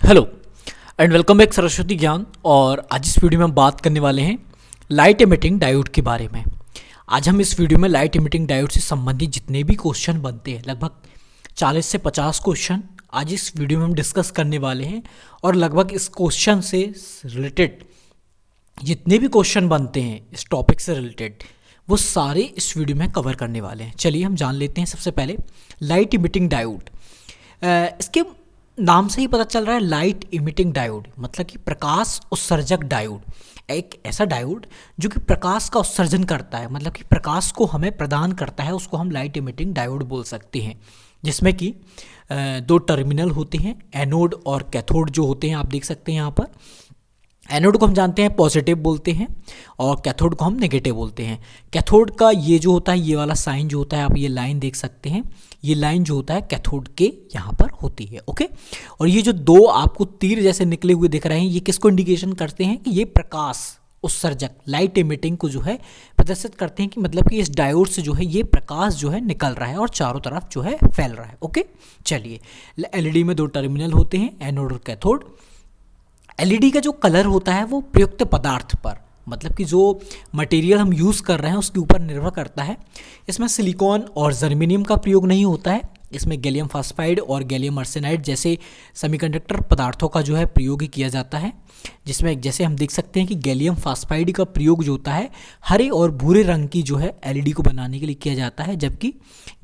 Hello and welcome back Saraswati ज्ञान। और आज इस वीडियो में हम बात करने वाले हैं लाइट एमिटिंग डायोड के बारे में। आज हम इस वीडियो में लाइट एमिटिंग डायोड से संबंधित जितने भी क्वेश्चन बनते हैं, लगभग 40 से 50 क्वेश्चन आज इस वीडियो में हम डिस्कस करने वाले हैं। और लगभग इस क्वेश्चन से रिलेटेड जितने भी क्वेश्चन बनते हैं इस टॉपिक से रिलेटेड, वो सारे इस वीडियो में कवर करने वाले हैं। चलिए हम जान लेते हैं सबसे पहले लाइट इमिटिंग डायोड। इसके नाम से ही पता चल रहा है लाइट इमिटिंग डायोड मतलब कि प्रकाश उत्सर्जक डायोड। एक ऐसा डायोड जो कि प्रकाश का उत्सर्जन करता है, मतलब कि प्रकाश को हमें प्रदान करता है, उसको हम लाइट इमिटिंग डायोड बोल सकते हैं। जिसमें कि दो टर्मिनल होते हैं, एनोड और कैथोड जो होते हैं, आप देख सकते हैं यहाँ पर। एनोड को हम जानते हैं पॉजिटिव बोलते हैं और कैथोड को हम नेगेटिव बोलते हैं। कैथोड का ये जो होता है, ये वाला साइन जो होता है, आप ये लाइन देख सकते हैं, ये लाइन जो होता है कैथोड के यहाँ पर होती है। ओके, और ये जो दो आपको तीर जैसे निकले हुए दिख रहे हैं, ये किसको इंडिकेशन करते हैं कि ये प्रकाश उत्सर्जक लाइट एमिटिंग को जो है प्रदर्शित करते हैं कि मतलब कि इस डायोड से जो है ये प्रकाश जो है निकल रहा है और चारों तरफ जो है फैल रहा है। ओके, चलिए एलईडी में दो टर्मिनल होते हैं, एनोड और कैथोड। एलईडी का जो कलर होता है वो प्रयुक्त पदार्थ पर, मतलब कि जो मटेरियल हम यूज़ कर रहे हैं उसके ऊपर निर्भर करता है। इसमें सिलिकॉन और जर्मेनियम का प्रयोग नहीं होता है, इसमें गैलियम फास्फाइड और गैलियम आर्सेनाइड जैसे सेमीकंडक्टर पदार्थों का जो है प्रयोग किया जाता है। जिसमें जैसे हम देख सकते हैं कि गैलियम फास्फाइड का प्रयोग जो होता है हरे और भूरे रंग की जो है एलईडी को बनाने के लिए किया जाता है, जबकि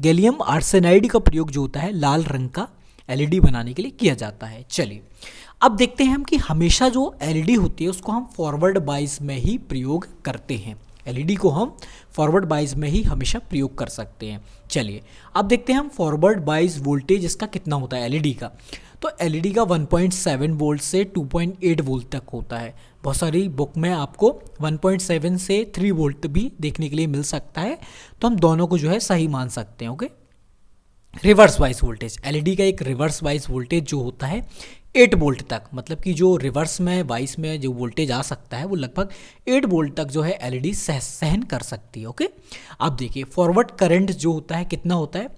गैलियम आर्सेनाइड का प्रयोग जो होता है लाल रंग का एलईडी बनाने के लिए किया जाता है। चलिए अब देखते हैं हम कि हमेशा जो एलईडी होती है उसको हम फॉरवर्ड बाइस में ही प्रयोग करते हैं। एलईडी को हम फॉरवर्ड बाइस में ही हमेशा प्रयोग कर सकते हैं। चलिए अब देखते हैं हम फॉरवर्ड बाइस वोल्टेज इसका कितना होता है एलईडी का। तो एलईडी का 1.7 वोल्ट से 2.8 वोल्ट तक होता है। बहुत सारी बुक में आपको 1.7 से 3 वोल्ट भी देखने के लिए मिल सकता है, तो हम दोनों को जो है सही मान सकते हैं। Okay, reverse wise voltage, LED का एक रिवर्स वाइज वोल्टेज जो होता है 8 वोल्ट तक, मतलब कि जो रिवर्स में वाइस में जो वोल्टेज आ सकता है वो लगभग 8 वोल्ट तक जो है एलईडी सहन कर सकती है। ओके, अब देखिए फॉरवर्ड करंट जो होता है कितना होता है।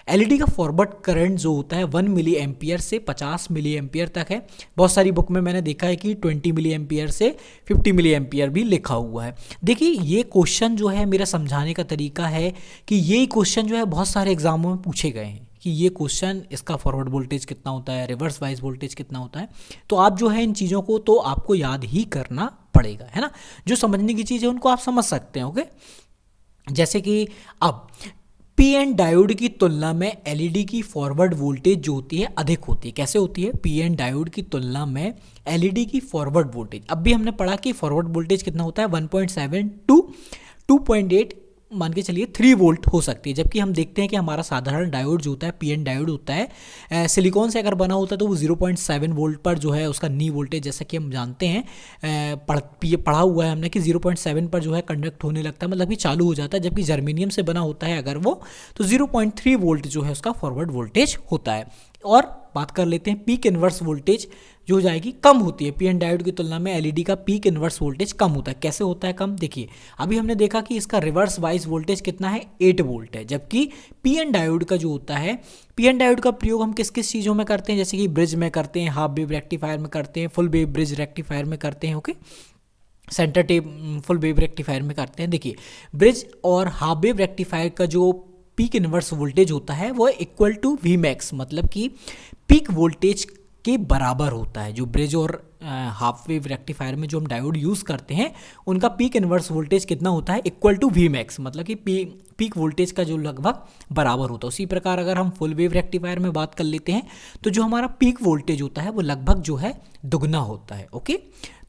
एलईडी का फॉरवर्ड करंट जो होता है 1 मिली एम्पियर से 50 मिली एम्पियर तक है। बहुत सारी बुक में मैंने देखा है कि 20 मिली एम्पियर से 50 मिली एम्पियर भी लिखा हुआ है। देखिए ये क्वेश्चन जो है, मेरा समझाने का तरीका है कि ये क्वेश्चन जो है बहुत सारे एग्जामों में पूछे गए हैं कि ये क्वेश्चन इसका फॉरवर्ड वोल्टेज कितना होता है, रिवर्स वाइज वोल्टेज कितना होता है। तो आप जो है इन चीज़ों को तो आपको याद ही करना पड़ेगा, है ना। जो समझने की चीज़ है उनको आप समझ सकते हैं। ओके, जैसे कि अब पी एन डायोड की तुलना में एलईडी की फॉरवर्ड वोल्टेज जो होती है अधिक होती है। कैसे होती है? पी एन डायोड की तुलना में एलईडी की फॉरवर्ड वोल्टेज, अब भी हमने पढ़ा कि फॉरवर्ड वोल्टेज कितना होता है 1.7 टू 2.8 मान के चलिए 3 वोल्ट हो सकती है। जबकि हम देखते हैं कि हमारा साधारण डायोड जो होता है पीएन डायोड होता है सिलिकॉन से अगर बना होता है तो वो 0.7 वोल्ट पर जो है उसका नी वोल्टेज, जैसा कि हम जानते हैं पढ़ा हुआ है हमने कि 0.7 पर जो है कंडक्ट होने लगता है, मतलब कि चालू हो जाता है। जबकि जर्मेनियम से बना होता है अगर वो, तो 0.3 वोल्ट जो है उसका फॉरवर्ड वोल्टेज होता है। और बात कर लेते हैं पीक इन्वर्स वोल्टेज जो हो जाएगी कम होती है। पीएन डायोड की तुलना में एलईडी का पीक इन्वर्स वोल्टेज कम होता है। कैसे होता है कम? देखिए अभी हमने देखा कि इसका रिवर्स वाइज वोल्टेज कितना है 8 वोल्ट है, जबकि पीएन डायोड का जो होता है, पीएन डायोड का प्रयोग हम किस किस चीज़ों में करते हैं, जैसे कि ब्रिज में करते हैं, हाफ वेव रेक्टिफायर में करते हैं, फुल वेव ब्रिज रेक्टिफायर में करते हैं। Okay, centre tap full wave rectifier में करते हैं। देखिए ब्रिज और हाफ वेव रेक्टिफायर का जो पीक इन्वर्स वोल्टेज होता है वो इक्वल टू वी मैक्स, मतलब कि पीक वोल्टेज के बराबर होता है। जो ब्रिज और हाफ वेव रेक्टिफायर में जो हम डायोड यूज़ करते हैं उनका पीक इन्वर्स वोल्टेज कितना होता है? इक्वल टू वी मैक्स, मतलब कि पीक वोल्टेज का जो लगभग बराबर होता है। उसी प्रकार अगर हम फुल वेव रेक्टिफायर में बात कर लेते हैं तो जो हमारा पीक वोल्टेज होता है वो लगभग जो है दुगना होता है। ओके,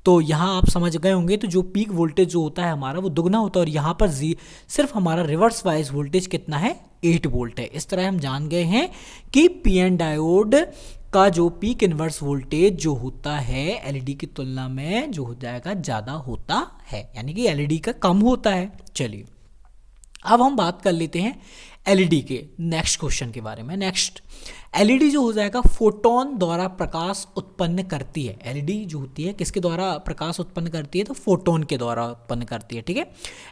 तो यहाँ आप समझ गए होंगे, तो जो पीक वोल्टेज जो होता है हमारा वो दुगना होता है और यहाँ पर सिर्फ हमारा रिवर्स वाइज वोल्टेज कितना है 8 वोल्ट है। इस तरह हम जान गए हैं कि पीएन डायोड का जो पीक इन्वर्स वोल्टेज जो होता है एलईडी की तुलना में जो हो जाएगा ज़्यादा होता है, यानी कि एलईडी का कम होता है। चलिए अब हम बात कर लेते हैं एलईडी के नेक्स्ट क्वेश्चन के बारे में। नेक्स्ट एलईडी जो हो जाएगा फोटोन द्वारा प्रकाश उत्पन्न करती है। एलईडी जो होती है किसके द्वारा प्रकाश उत्पन्न करती है, तो फोटोन के द्वारा उत्पन्न करती है, ठीक है।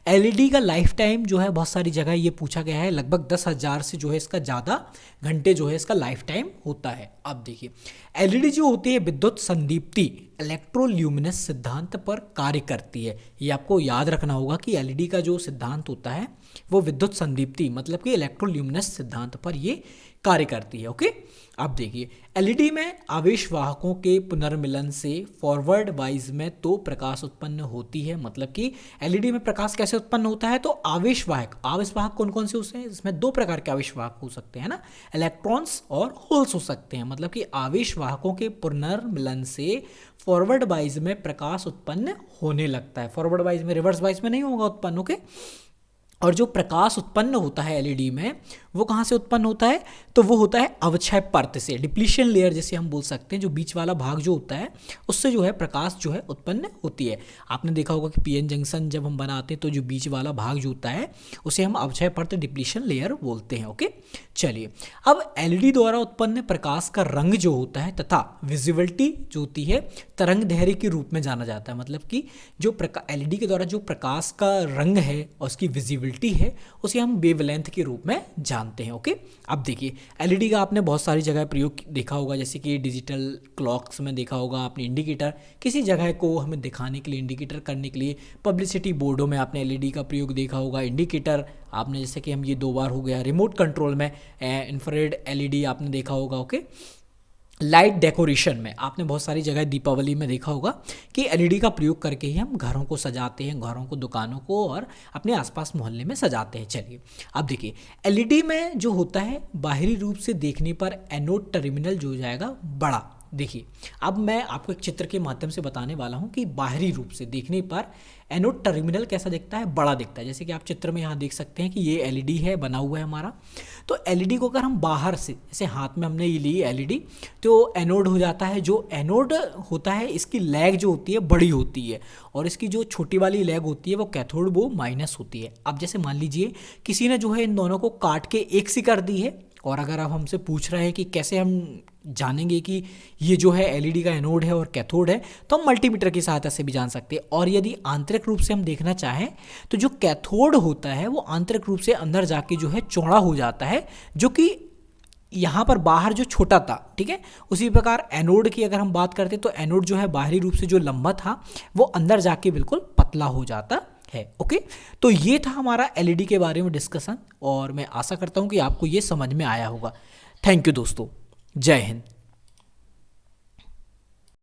एलईडी का लाइफ टाइम जो है बहुत सारी जगह ये पूछा गया है, लगभग 10,000 से जो है इसका ज़्यादा घंटे जो है इसका लाइफ टाइम होता है। अब देखिए एलईडी जो होती है विद्युत संदीप्ति इलेक्ट्रोल्यूमिनेंस सिद्धांत पर कार्य करती है। ये आपको याद रखना होगा कि एलईडी का जो सिद्धांत होता है वो विद्युत संदीप्ति मतलब कि इलेक्ट्रोल्यूमिनेंस सिद्धांत पर ये कार्य करती है। ओके, अब देखिए एलईडी में आवेश वाहकों के पुनर्मिलन से फॉरवर्ड वाइज में तो प्रकाश उत्पन्न होती है। मतलब कि एलईडी में प्रकाश कैसे उत्पन्न होता है, तो आवेश वाहक कौन कौन से होते हैं, इसमें दो प्रकार के आवेश वाहक हो सकते हैं ना, इलेक्ट्रॉन्स और होल्स हो सकते हैं। मतलब कि आवेश वाहकों के पुनर्मिलन से फॉरवर्ड वाइज में प्रकाश उत्पन्न होने लगता है। फॉरवर्ड वाइज में, रिवर्स वाइज में नहीं होगा उत्पन्न। ओके, और जो प्रकाश उत्पन्न होता है एलईडी में वो कहाँ से उत्पन्न होता है, तो वो होता है अवक्षय परत से, डिप्लीशन लेयर जैसे हम बोल सकते हैं। जो बीच वाला भाग जो होता है उससे जो है प्रकाश जो है उत्पन्न होती है। आपने देखा होगा कि पीएन जंक्शन जब हम बनाते हैं तो जो बीच वाला भाग जो होता है उसे हम अवक्षय परत डिप्लीशन लेयर बोलते हैं। ओके, चलिए अब एलईडी द्वारा उत्पन्न प्रकाश का रंग जो होता है तथा विजिबिलिटी जो होती है तरंग दैर्ध्य के रूप में जाना जाता है। मतलब कि जो एलईडी के द्वारा जो प्रकाश का रंग है और उसकी विजिबिलिटी है उसे हम वेवलेंथ के रूप में जानते हैं। ओके, अब देखिए एलईडी का आपने बहुत सारी जगह प्रयोग देखा होगा, जैसे कि डिजिटल क्लॉक्स में देखा होगा आपने, इंडिकेटर किसी जगह को हमें दिखाने के लिए, इंडिकेटर करने के लिए पब्लिसिटी बोर्डों में आपने एलईडी का प्रयोग देखा होगा। इंडिकेटर आपने जैसे कि हम ये 2 बार हो गया, रिमोट कंट्रोल में इंफ्रारेड एलईडी आपने देखा होगा। ओके, लाइट डेकोरेशन में आपने बहुत सारी जगह दीपावली में देखा होगा कि एलईडी का प्रयोग करके ही हम घरों को सजाते हैं, घरों को, दुकानों को और अपने आसपास मोहल्ले में सजाते हैं। चलिए अब देखिए एलईडी में जो होता है बाहरी रूप से देखने पर एनोड टर्मिनल जो हो जाएगा बड़ा। देखिए अब मैं आपको एक चित्र के माध्यम से बताने वाला हूँ कि बाहरी रूप से देखने पर एनोड टर्मिनल कैसा दिखता है, बड़ा दिखता है। जैसे कि आप चित्र में यहाँ देख सकते हैं कि ये एलईडी है, बना हुआ है हमारा। तो एलईडी को अगर हम बाहर से, जैसे हाथ में हमने ये ली एलईडी, तो एनोड हो जाता है। जो एनोड होता है इसकी लैग जो होती है बड़ी होती है और इसकी जो छोटी वाली लैग होती है वो कैथोड वो माइनस होती है। अब जैसे मान लीजिए किसी ने जो है इन दोनों को काट के एक सी कर दी है, और अगर आप हमसे पूछ रहे हैं कि कैसे हम जानेंगे कि ये जो है एलईडी का एनोड है और कैथोड है, तो हम मल्टीमीटर की सहायता से भी जान सकते हैं। और यदि आंतरिक रूप से हम देखना चाहें तो जो कैथोड होता है वो आंतरिक रूप से अंदर जाके जो है चौड़ा हो जाता है, जो कि यहाँ पर बाहर जो छोटा था, ठीक है। उसी प्रकार एनोड की अगर हम बात करते तो एनोड जो है बाहरी रूप से जो लंबा था वो अंदर जाके बिल्कुल पतला हो जाता है। ओके, तो ये था हमारा एलईडी के बारे में डिस्कशन और मैं आशा करता हूँ कि आपको ये समझ में आया होगा। थैंक यू दोस्तों, जय हिंद।